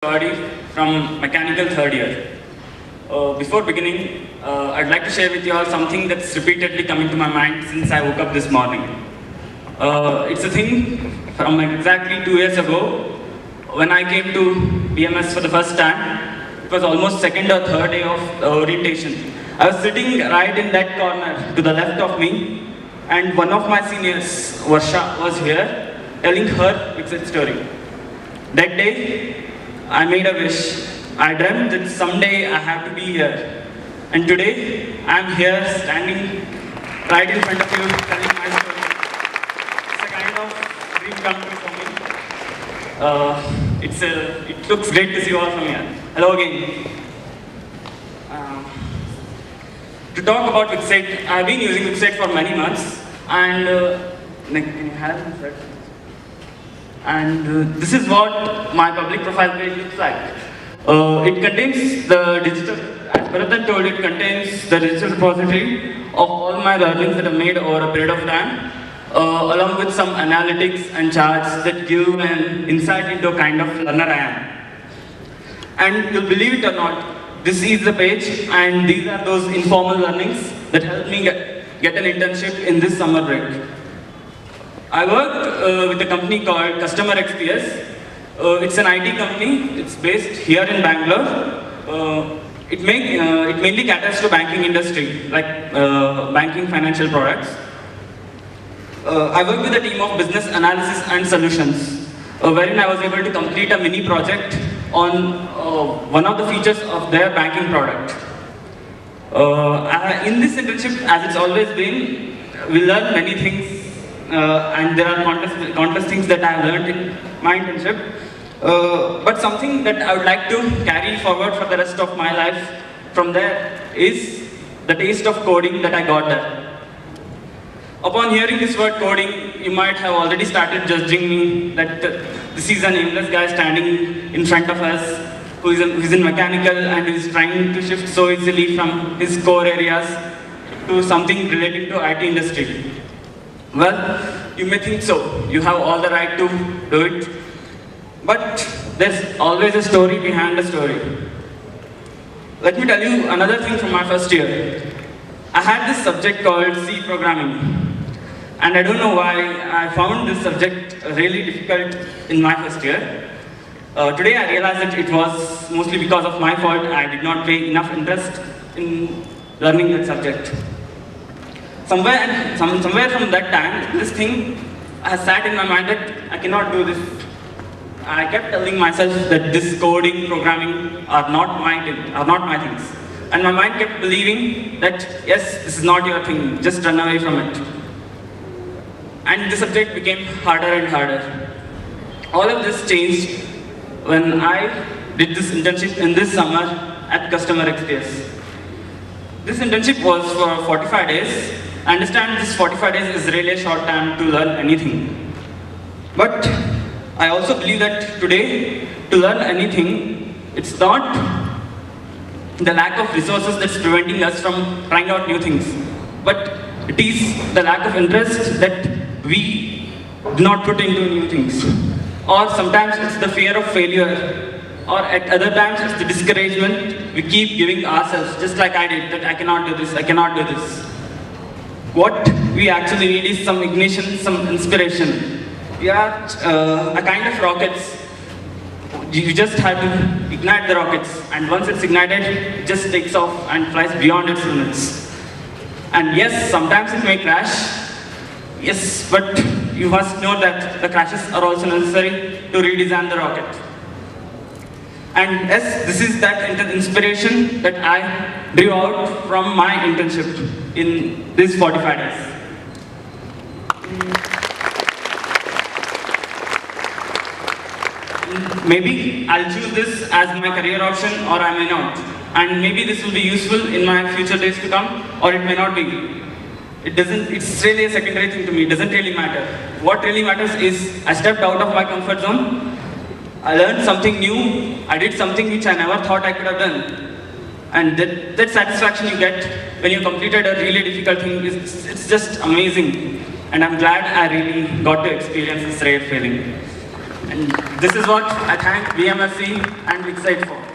Gaudi from mechanical third year. Before beginning, I'd like to share with you all something that's repeatedly coming to my mind since I woke up this morning. It's a thing from exactly 2 years ago when I came to BMS for the first time. It was almost second or third day of orientation. I was sitting right in that corner to the left of me, and one of my seniors, Varsha, was here telling her exit story. That day, I made a wish. I dreamt that someday I have to be here. And today, I'm here standing right in front of you telling my story. It's a kind of dream come true for me. It looks great to see you all from here. Hello again. To talk about Wixsite, I've been using Wixsite for many months. And this is what my public profile page looks like. It contains the digital, as Bharathan told, it contains the digital repository of all my learnings that I've made over a period of time, along with some analytics and charts that give an insight into a kind of learner I am. And you'll believe it or not, this is the page, and these are those informal learnings that helped me get an internship in this summer break. I work with a company called Customer XPS. It's an IT company. It's based here in Bangalore. It mainly caters to banking industry, like banking financial products. I work with a team of business analysis and solutions, wherein I was able to complete a mini project on one of the features of their banking product. In this internship, as it's always been, we learn many things. And there are countless things that I have learned in my internship. But something that I would like to carry forward for the rest of my life from there is the taste of coding that I got there. Upon hearing this word coding, you might have already started judging me that this is an aimless guy standing in front of us who is in mechanical and who is trying to shift so easily from his core areas to something related to IT industry. Well, you may think so. You have all the right to do it. But there's always a story behind a story. Let me tell you another thing from my first year. I had this subject called C programming. And I don't know why I found this subject really difficult in my first year. Today I realized that it was mostly because of my fault. I did not pay enough interest in learning that subject. Somewhere from that time, this thing has sat in my mind that I cannot do this. I kept telling myself that this coding, programming are not my things. And my mind kept believing that, yes, this is not your thing, just run away from it. And the subject became harder and harder. All of this changed when I did this internship in this summer at Customer XPS. This internship was for 45 days. I understand this 45 days is really a short time to learn anything. But I also believe that today, to learn anything, it's not the lack of resources that's preventing us from trying out new things. But it is the lack of interest that we do not put into new things. Or sometimes it's the fear of failure. Or at other times it's the discouragement we keep giving ourselves, just like I did, that I cannot do this, I cannot do this. What we actually need is some ignition, some inspiration. We are a kind of rockets. You just have to ignite the rockets, and once it's ignited, it just takes off and flies beyond its limits. And yes, sometimes it may crash. Yes, but you must know that the crashes are also necessary to redesign the rocket. And yes, this is that inspiration that I drew out from my internship in these 45 days. Maybe I'll choose this as my career option, or I may not. And maybe this will be useful in my future days to come, or it may not be. It's really a secondary thing to me. It doesn't really matter. What really matters is I stepped out of my comfort zone. I learned something new. I did something which I never thought I could have done. And that satisfaction you get when you completed a really difficult thing, it's just amazing. And I'm glad I really got to experience this rare feeling. And this is what I thank VMSC and Excite for.